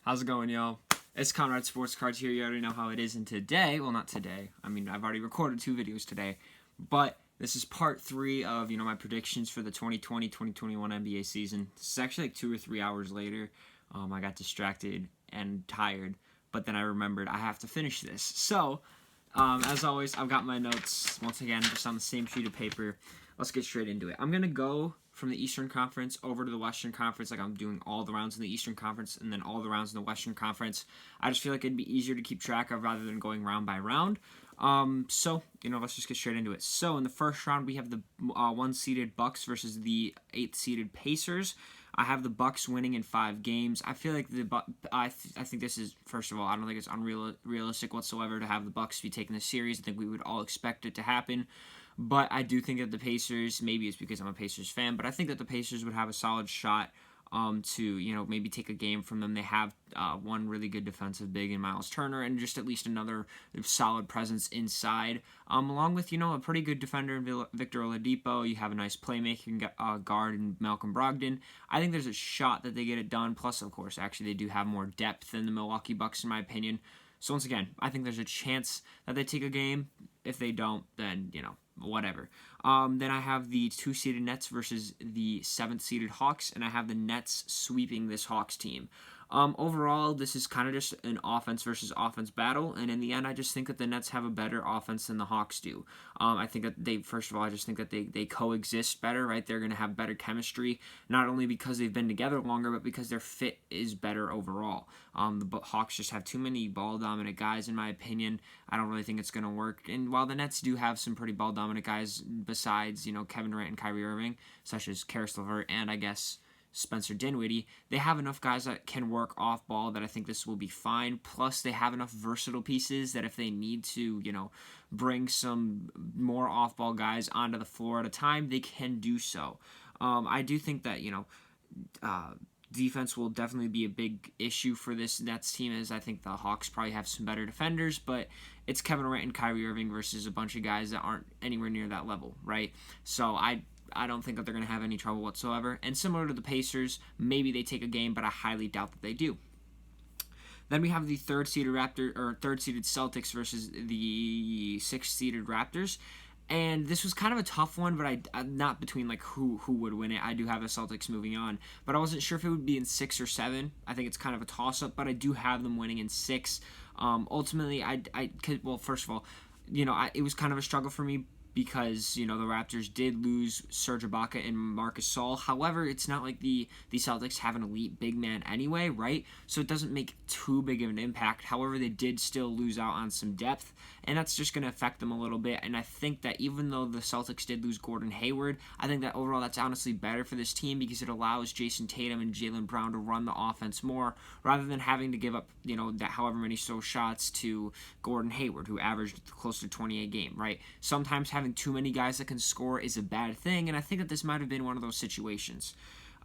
How's it going, y'all? It's Conrad Sports Cards here. You already know how it is. And today, well, not today. I mean, I've already recorded 2 videos today. But this is part 3 of, my predictions for the 2020-2021 NBA season. This is actually like 2 or 3 hours later. I got distracted and tired. But then I remembered I have to finish this. So, as always, I've got my notes, once again, just on the same sheet of paper. Let's get straight into it. I'm going to go from the Eastern Conference over to the Western Conference. Like, I'm doing all the rounds in the Eastern Conference and then all the rounds in the Western Conference. I just feel like it'd be easier to keep track of rather than going round by round. So, let's just get straight into it. So, in the first round, we have the 1-seeded Bucks versus the 8th-seeded Pacers. I have the Bucks winning in 5 games. I feel like I think this is, first of all, I don't think it's unrealistic whatsoever to have the Bucks be taking the series. I think we would all expect it to happen. But I do think that the Pacers, maybe it's because I'm a Pacers fan, but I think that the Pacers would have a solid shot to, maybe take a game from them. They have one really good defensive big in Miles Turner and just at least another solid presence inside, along with, a pretty good defender in Victor Oladipo. You have a nice playmaking guard in Malcolm Brogdon. I think there's a shot that they get it done. Plus, of course, actually they do have more depth than the Milwaukee Bucks, in my opinion. So once again, I think there's a chance that they take a game. If they don't, then, whatever. Then I have the 2-seeded Nets versus the 7th-seeded Hawks, and I have the Nets sweeping this Hawks team. Overall, this is kind of just an offense versus offense battle, and in the end, I just think that the Nets have a better offense than the Hawks do. I think that I just think that they coexist better, right? They're going to have better chemistry, not only because they've been together longer, but because their fit is better overall. The Hawks just have too many ball-dominant guys, in my opinion. I don't really think it's going to work, and while the Nets do have some pretty ball-dominant guys besides, Kevin Durant and Kyrie Irving, such as Karis LeVert and, I guess, Spencer Dinwiddie, they have enough guys that can work off ball that I think this will be fine. Plus, they have enough versatile pieces that if they need to, bring some more off ball guys onto the floor at a time, they can do so. I do think that, defense will definitely be a big issue for this Nets team, as I think the Hawks probably have some better defenders, but it's Kevin Durant and Kyrie Irving versus a bunch of guys that aren't anywhere near that level, right? So I don't think that they're going to have any trouble whatsoever. And similar to the Pacers, maybe they take a game, but I highly doubt that they do. Then we have the 3rd-seeded Celtics versus the 6th-seeded Raptors. And this was kind of a tough one, but I'm not between like who would win it. I do have the Celtics moving on, but I wasn't sure if it would be in 6 or 7. I think it's kind of a toss-up, but I do have them winning in 6. Ultimately, first of all, it was kind of a struggle for me because, the Raptors did lose Serge Ibaka and Marcus Gasol. However, it's not like the Celtics have an elite big man anyway, right? So it doesn't make too big of an impact. However, they did still lose out on some depth, and that's just going to affect them a little bit. And I think that even though the Celtics did lose Gordon Hayward, I think that overall that's honestly better for this team because it allows Jason Tatum and Jaylen Brown to run the offense more rather than having to give up, that however many shots to Gordon Hayward, who averaged close to 20 a game, right? Sometimes having too many guys that can score is a bad thing, and I think that this might have been one of those situations.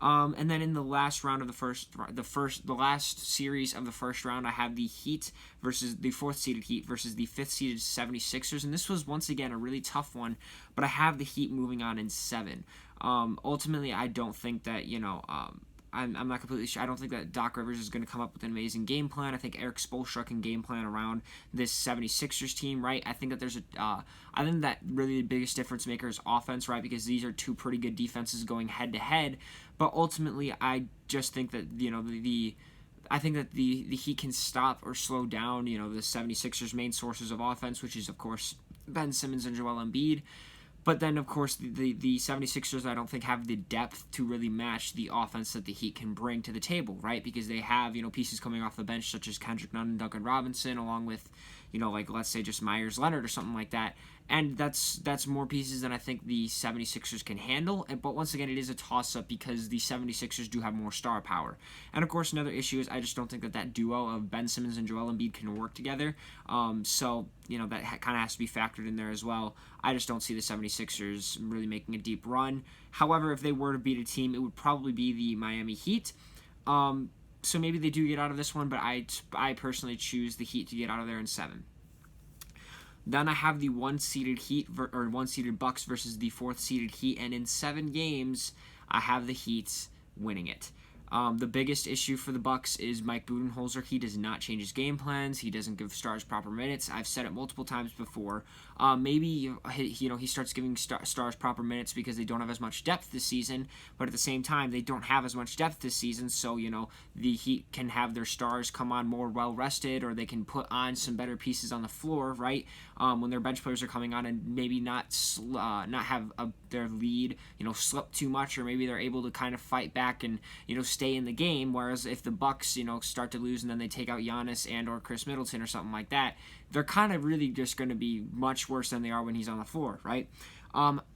And then in the last round of the last series of the first round, I have the Heat versus the 4th-seeded Heat versus the 5th-seeded 76ers, and this was once again a really tough one, but I have the Heat moving on in 7. Ultimately, I don't think that, I'm not completely sure. I don't think that Doc Rivers is going to come up with an amazing game plan. I think Eric Spoelstra can game plan around this 76ers team, right? I think that I think that really the biggest difference maker is offense, right? Because these are 2 pretty good defenses going head to head. But ultimately, I just think that, I think that the Heat can stop or slow down, the 76ers' main sources of offense, which is, of course, Ben Simmons and Joel Embiid. But then, of course, the 76ers, I don't think, have the depth to really match the offense that the Heat can bring to the table, right? Because they have, pieces coming off the bench such as Kendrick Nunn and Duncan Robinson, along with, let's say just Myers Leonard or something like that. And that's more pieces than I think the 76ers can handle. But once again, it is a toss-up because the 76ers do have more star power. And, of course, another issue is I just don't think that duo of Ben Simmons and Joel Embiid can work together. So, that kind of has to be factored in there as well. I just don't see the 76ers really making a deep run. However, if they were to beat a team, it would probably be the Miami Heat. So maybe they do get out of this one, but I personally choose the Heat to get out of there in 7. Then I have the 1-seeded Bucks versus the 4th-seeded Heat, and in 7 games, I have the Heat winning it. The biggest issue for the Bucks is Mike Budenholzer. He does not change his game plans. He doesn't give stars proper minutes. I've said it multiple times before. Maybe he starts giving stars proper minutes because they don't have as much depth this season. But at the same time, they don't have as much depth this season. So the Heat can have their stars come on more well rested, or they can put on some better pieces on the floor, right? When their bench players are coming on, and maybe not have their lead slip too much, or maybe they're able to kind of fight back and stay in the game. Whereas if the Bucks start to lose and then they take out Giannis and or Chris Middleton or something like that, they're kind of really just going to be much worse than they are when he's on the floor, right?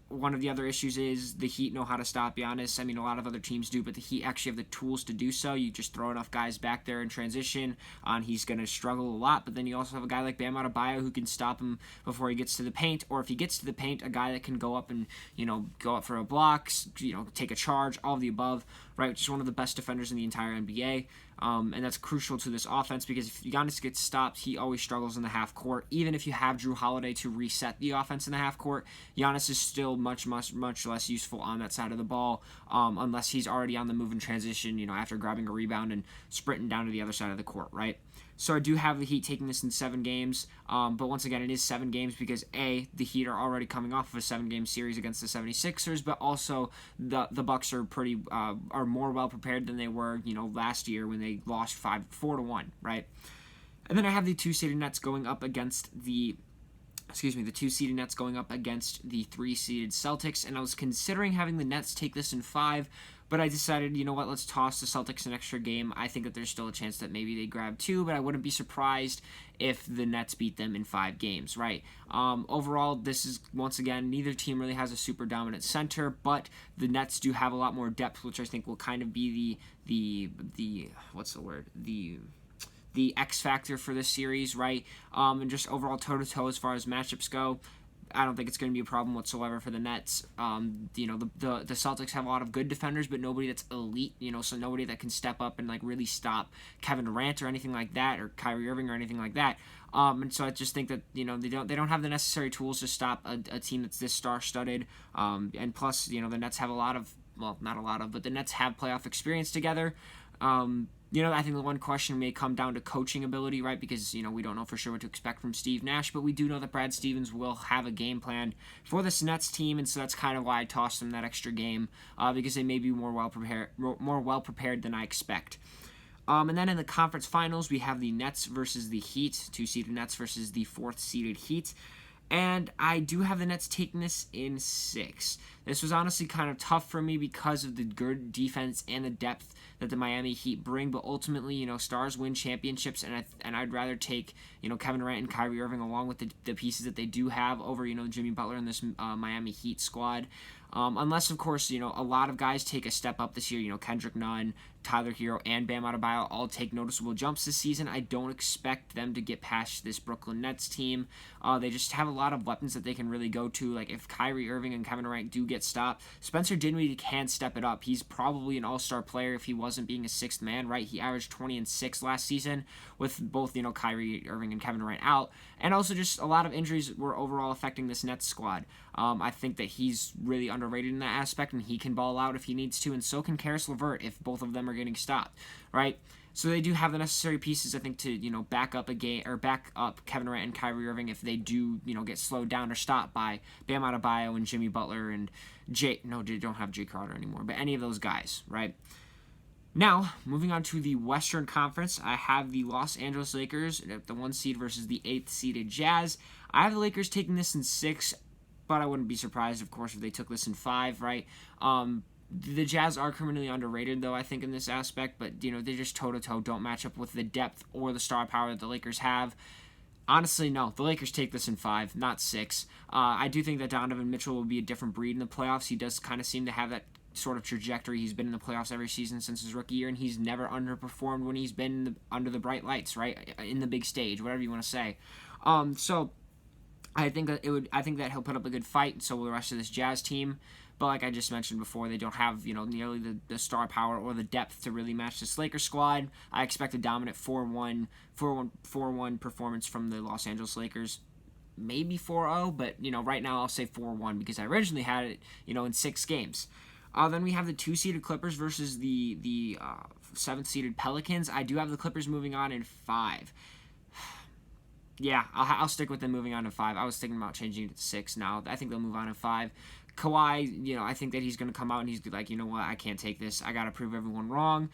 One of the other issues is the Heat know how to stop Giannis. I mean, a lot of other teams do, but the Heat actually have the tools to do so. You just throw enough guys back there in transition, and he's going to struggle a lot. But then you also have a guy like Bam Adebayo who can stop him before he gets to the paint, or if he gets to the paint, a guy that can go up and go up for a block, take a charge, all of the above, right? Which is one of the best defenders in the entire NBA. And that's crucial to this offense because if Giannis gets stopped, he always struggles in the half court. Even if you have Drew Holiday to reset the offense in the half court, Giannis is still much less useful on that side of the ball unless he's already on the move in transition, after grabbing a rebound and sprinting down to the other side of the court, right? So I do have the Heat taking this in 7 games, but once again, it is 7 games because the Heat are already coming off of a 7-game series against the 76ers, but also the Bucks are are more well prepared than they were, last year when they lost 4-1, right? And then I have the 2-seeded Nets going up against the 2-seeded Nets going up against the 3-seeded Celtics, and I was considering having the Nets take this in 5. But I decided, let's toss the Celtics an extra game. I think that there's still a chance that maybe they grab 2, but I wouldn't be surprised if the Nets beat them in 5 games, right? Overall, this is, once again, neither team really has a super dominant center, but the Nets do have a lot more depth, which I think will kind of be the X factor for this series, right? And just overall toe-to-toe as far as matchups go. I don't think it's going to be a problem whatsoever for the Nets. The Celtics have a lot of good defenders, but nobody that's elite, so nobody that can step up and really stop Kevin Durant or anything like that, or Kyrie Irving or anything like that. And so I just think that they don't have the necessary tools to stop a team that's this star-studded. And plus, the Nets have the Nets have playoff experience together. I think the one question may come down to coaching ability, right? Because, we don't know for sure what to expect from Steve Nash, but we do know that Brad Stevens will have a game plan for this Nets team, and so that's kind of why I tossed them that extra game, because they may be more well prepared than I expect. And then in the conference finals, we have the Nets versus the Heat, 2-seeded Nets versus the 4th-seeded Heat. And I do have the Nets taking this in 6. This was honestly kind of tough for me because of the good defense and the depth that the Miami Heat bring. But ultimately, stars win championships, and I'd rather take Kevin Durant and Kyrie Irving along with the pieces that they do have over Jimmy Butler and this Miami Heat squad. Unless, of course, a lot of guys take a step up this year. Kendrick Nunn, Tyler Hero, and Bam Adebayo all take noticeable jumps this season. I don't expect them to get past this Brooklyn Nets team. They just have a lot of weapons that they can really go to. Like, if Kyrie Irving and Kevin Durant do get stopped, Spencer Dinwiddie can step it up. He's probably an all-star player if he wasn't being a 6th man, right? He averaged 20 and 6 last season with both, Kyrie Irving and Kevin Durant out. And also just a lot of injuries were overall affecting this Nets squad. I think that he's really underrated in that aspect, and he can ball out if he needs to, and so can Karis LeVert if both of them are getting stopped, right? So they do have the necessary pieces, I think, to back up Kevin Durant and Kyrie Irving if they do get slowed down or stopped by Bam Adebayo and Jimmy Butler and they don't have Jay Crowder anymore, but any of those guys, right? Now, moving on to the Western Conference, I have the Los Angeles Lakers at the 1 seed versus the 8th-seeded Jazz. I have the Lakers taking this in 6, but I wouldn't be surprised, of course, if they took this in 5, right? The Jazz are criminally underrated, though, I think, in this aspect, but, they just toe-to-toe don't match up with the depth or the star power that the Lakers have. Honestly, no. The Lakers take this in 5, not 6. I do think that Donovan Mitchell will be a different breed in the playoffs. He does kind of seem to have that sort of trajectory. He's been in the playoffs every season since his rookie year, and he's never underperformed when he's been under the bright lights, right? In the big stage, whatever you want to say. So I think that he'll put up a good fight, and so will the rest of this Jazz team. But like I just mentioned before, they don't have nearly the star power or the depth to really match this Lakers squad. I expect a dominant 4-1 performance from the Los Angeles Lakers. Maybe 4-0, but right now I'll say 4-1 because I originally had it in 6 games. Then we have the 2-seeded Clippers versus the 7th-seeded Pelicans. I do have the Clippers moving on in 5. Yeah, I'll stick with them moving on to 5. I was thinking about changing it to 6 now. I think they'll move on in 5. Kawhi, I think that he's going to come out and he's like, you know what, I can't take this. I got to prove everyone wrong.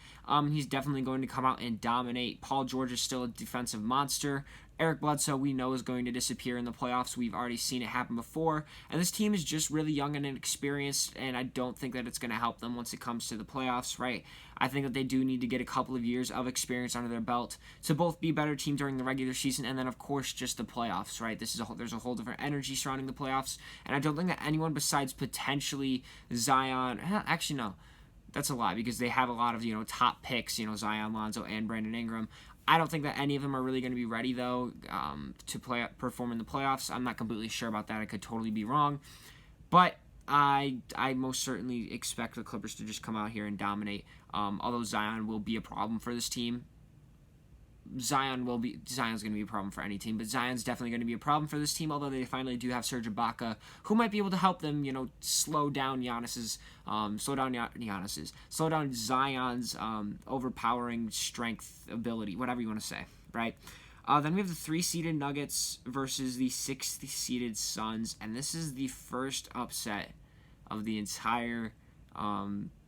He's definitely going to come out and dominate. Paul George is still a defensive monster. Eric Bledsoe, we know, is going to disappear in the playoffs. We've already seen it happen before. And this team is just really young and inexperienced, and I don't think that it's going to help them once it comes to the playoffs, right? I think that they do need to get a couple of years of experience under their belt to both be a better team during the regular season and then, of course, just the playoffs, right? There's a whole different energy surrounding the playoffs, and I don't think that anyone besides potentially Zion... Actually, no. That's a lie because they have a lot of, top picks, Zion, Lonzo, and Brandon Ingram. I don't think that any of them are really going to be ready, though, to perform in the playoffs. I'm not completely sure about that. I could totally be wrong. But I most certainly expect the Clippers to just come out here and dominate, although Zion will be a problem for this team. Zion's going to be a problem for any team, but Zion's definitely going to be a problem for this team, although they finally do have Serge Ibaka, who might be able to help them, slow down Zion's overpowering strength ability, whatever you want to say, right? Then we have the 3-seeded Nuggets versus the 6th-seeded Suns, and this is the first upset of the entire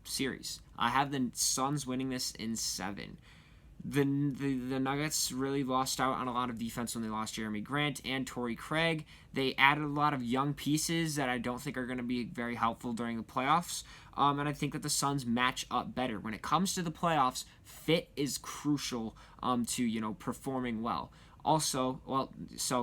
series. I have the Suns winning this in 7. The Nuggets really lost out on a lot of defense when they lost Jeremy Grant and Torrey Craig. They added a lot of young pieces that I don't think are going to be very helpful during the playoffs. And I think that the Suns match up better. When it comes to the playoffs, fit is crucial to, performing well. Also,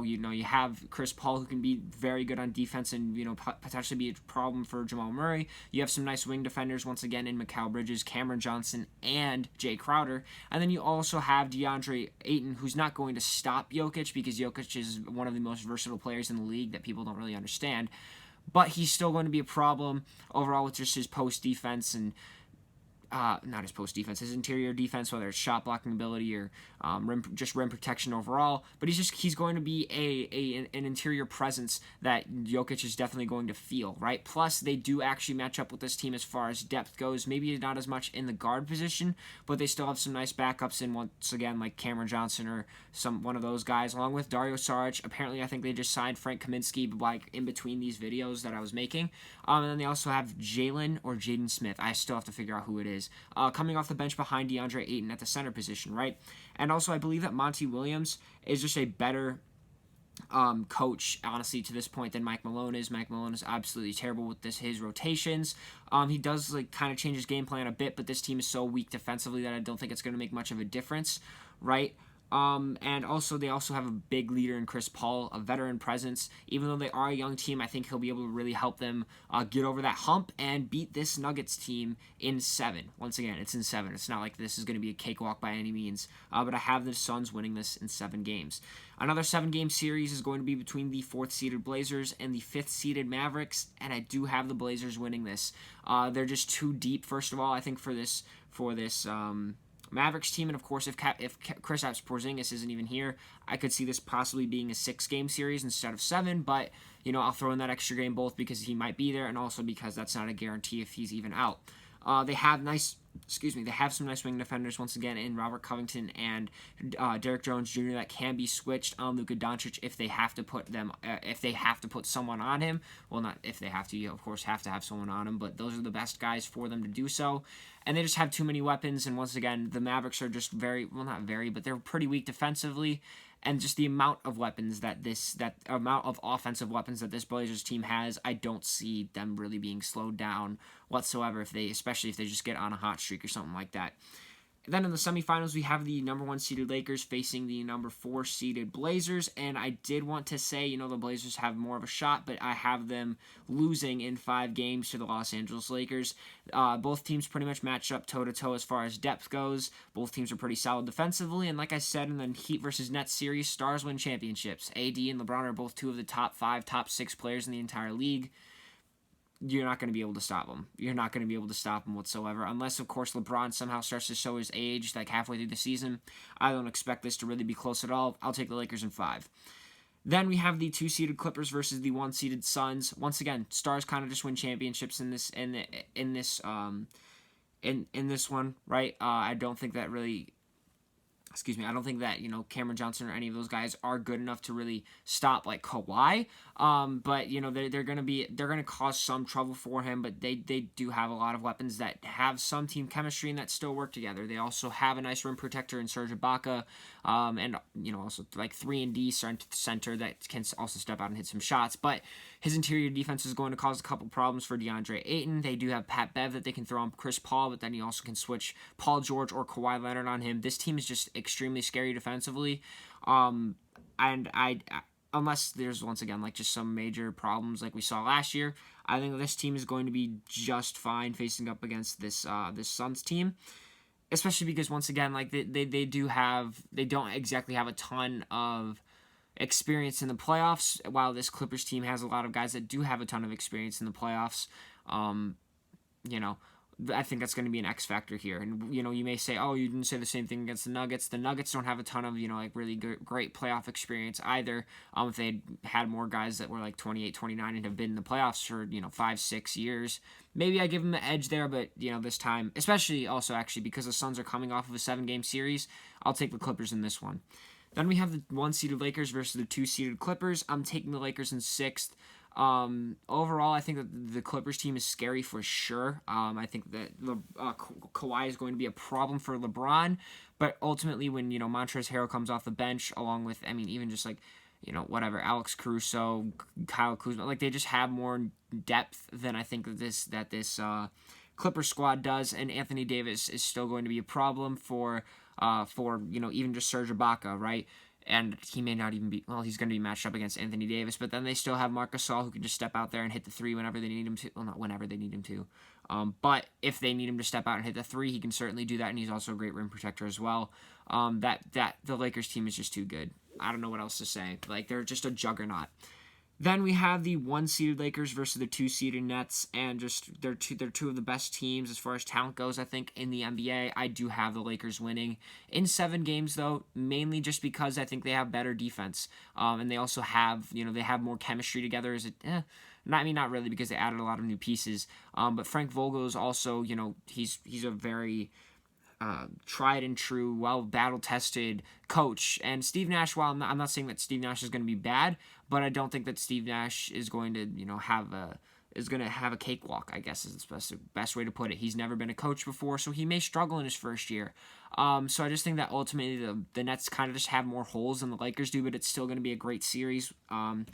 you have Chris Paul, who can be very good on defense and, potentially be a problem for Jamal Murray. You have some nice wing defenders, once again, in Mikal Bridges, Cameron Johnson, and Jay Crowder. And then you also have DeAndre Ayton, who's not going to stop Jokic because Jokic is one of the most versatile players in the league that people don't really understand. But he's still going to be a problem overall with just his post defense and not his post defense, his interior defense, whether it's shot blocking ability or rim protection overall. But he's going to be an interior presence that Jokic is definitely going to feel, right? Plus, they do actually match up with this team as far as depth goes. Maybe not as much in the guard position, but they still have some nice backups in, once again, like Cameron Johnson or one of those guys, along with Dario Saric. Apparently, I think they just signed Frank Kaminsky in between these videos that I was making. And then they also have Jalen or Jaden Smith. I still have to figure out who it is. Coming off the bench behind DeAndre Ayton at the center position, right? And also, I believe that Monty Williams is just a better coach, honestly, to this point than Mike Malone is. Mike Malone is absolutely terrible with his rotations. He does kind of change his game plan a bit, but this team is so weak defensively that I don't think it's going to make much of a difference, right? And also, they also have a big leader in Chris Paul, a veteran presence. Even though they are a young team, I think he'll be able to really help them get over that hump and beat this Nuggets team in 7. Once again, it's in 7. It's not like this is going to be a cakewalk by any means, but I have the Suns winning this in 7 games. Another 7-game series is going to be between the 4th-seeded Blazers and the 5th-seeded Mavericks, and I do have the Blazers winning this. They're just too deep, first of all, I think, for this Mavericks team, and of course, if Kristaps Porzingis isn't even here, I could see this possibly being a 6-game series instead of 7, but, I'll throw in that extra game both because he might be there and also because that's not a guarantee if he's even out. They have some nice wing defenders once again in Robert Covington and Derrick Jones Jr. that can be switched on Luka Doncic if they have to put someone on him. Well, not if they have to. You of course have to have someone on him, but those are the best guys for them to do so. And they just have too many weapons. And once again, the Mavericks are just but they're pretty weak defensively. And just the amount of weapons amount of offensive weapons that this Blazers team has, I don't see them really being slowed down whatsoever, especially if they just get on a hot streak or something like that. Then in the semifinals, we have the number 1 seeded Lakers facing the number 4 seeded Blazers. And I did want to say, the Blazers have more of a shot, but I have them losing in 5 games to the Los Angeles Lakers. Both teams pretty much match up toe-to-toe as far as depth goes. Both teams are pretty solid defensively. And like I said, in the Heat versus Nets series, stars win championships. AD and LeBron are both 2 of the top 5, top 6 players in the entire league. You're not going to be able to stop them. You're not going to be able to stop them whatsoever. Unless, of course, LeBron somehow starts to show his age halfway through the season. I don't expect this to really be close at all. I'll take the Lakers in 5. Then we have the 2-seeded Clippers versus the 1-seeded Suns. Once again, stars kind of just win championships in this one, right? I don't think that really. Excuse me, I don't think that, Cameron Johnson or any of those guys are good enough to really stop like Kawhi. But they're gonna cause some trouble for him. But they do have a lot of weapons that have some team chemistry and that still work together. They also have a nice rim protector in Serge Ibaka, and also like 3-and-D center that can also step out and hit some shots. But his interior defense is going to cause a couple problems for DeAndre Ayton. They do have Pat Bev that they can throw on Chris Paul, but then he also can switch Paul George or Kawhi Leonard on him. This team is just extremely scary defensively. And unless there's, once again, like just some major problems like we saw last year, I think this team is going to be just fine facing up against this Suns team. Especially because, once again, like they don't exactly have a ton of experience in the playoffs, while this Clippers team has a lot of guys that do have a ton of experience in the playoffs. I think that's going to be an X factor here. And, you may say, oh, you didn't say the same thing against the Nuggets. The Nuggets don't have a ton of, really great playoff experience either. If they had more guys that were like 28, 29 and have been in the playoffs for, 5-6 years, maybe I give them the edge there. But, this time, especially also actually because the Suns are coming off of a 7-game series, I'll take the Clippers in this one. Then we have the 1-seeded Lakers versus the 2-seeded Clippers. I'm taking the Lakers in 6th. Overall, I think that the Clippers team is scary for sure. I think that Kawhi is going to be a problem for LeBron. But ultimately, when, Montrezl Harrell comes off the bench, along with, even just like, Alex Caruso, Kyle Kuzma, like they just have more depth than I think that this Clippers squad does. And Anthony Davis is still going to be a problem for even just Serge Ibaka, right? And he may not even be, he's going to be matched up against Anthony Davis, but then they still have Marc Gasol who can just step out there and hit the 3 whenever they need him to. Well, not whenever they need him to. But if they need him to step out and hit the 3, he can certainly do that, and he's also a great rim protector as well. The Lakers team is just too good. I don't know what else to say. Like, they're just a juggernaut. Then we have the 1-seeded Lakers versus the 2-seeded Nets, and just they're two of the best teams as far as talent goes, I think, in the NBA. I do have the Lakers winning in 7 games, though, mainly just because I think they have better defense, and they also have they have more chemistry together. Not really, because they added a lot of new pieces. But Frank Vogel is also he's a very tried and true, well battle-tested coach. And Steve Nash, while I'm not saying that Steve Nash is going to be bad, but I don't think that Steve Nash is going to have a cakewalk, I guess is the best way to put it. He's never been a coach before, so he may struggle in his first year. So I just think that ultimately the Nets kind of just have more holes than the Lakers do, but it's still going to be a great series. And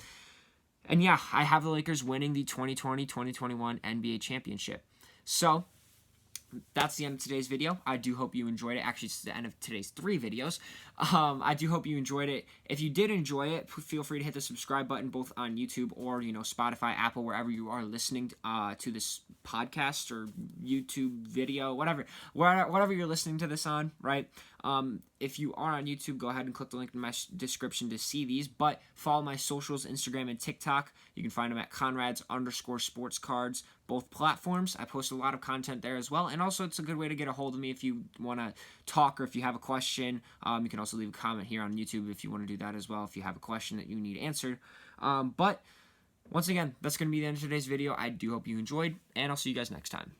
yeah, I have the Lakers winning the 2020-2021 NBA championship. So that's the end of today's video. I do hope you enjoyed it. Actually, it's the end of today's 3 videos. I do hope you enjoyed it. If you did enjoy it, feel free to hit the subscribe button both on YouTube or, Spotify, Apple, wherever you are listening to this podcast or YouTube video, whatever you're listening to this on, right? If you are on YouTube, go ahead and click the link in my description to see these. But follow my socials, Instagram and TikTok. You can find them at Conrads_sportscards, both platforms. I post a lot of content there as well. And also, it's a good way to get a hold of me if you want to talk or if you have a question. You can also leave a comment here on YouTube if you want to do that as well, if you have a question that you need answered. But once again, that's going to be the end of today's video. I do hope you enjoyed, and I'll see you guys next time.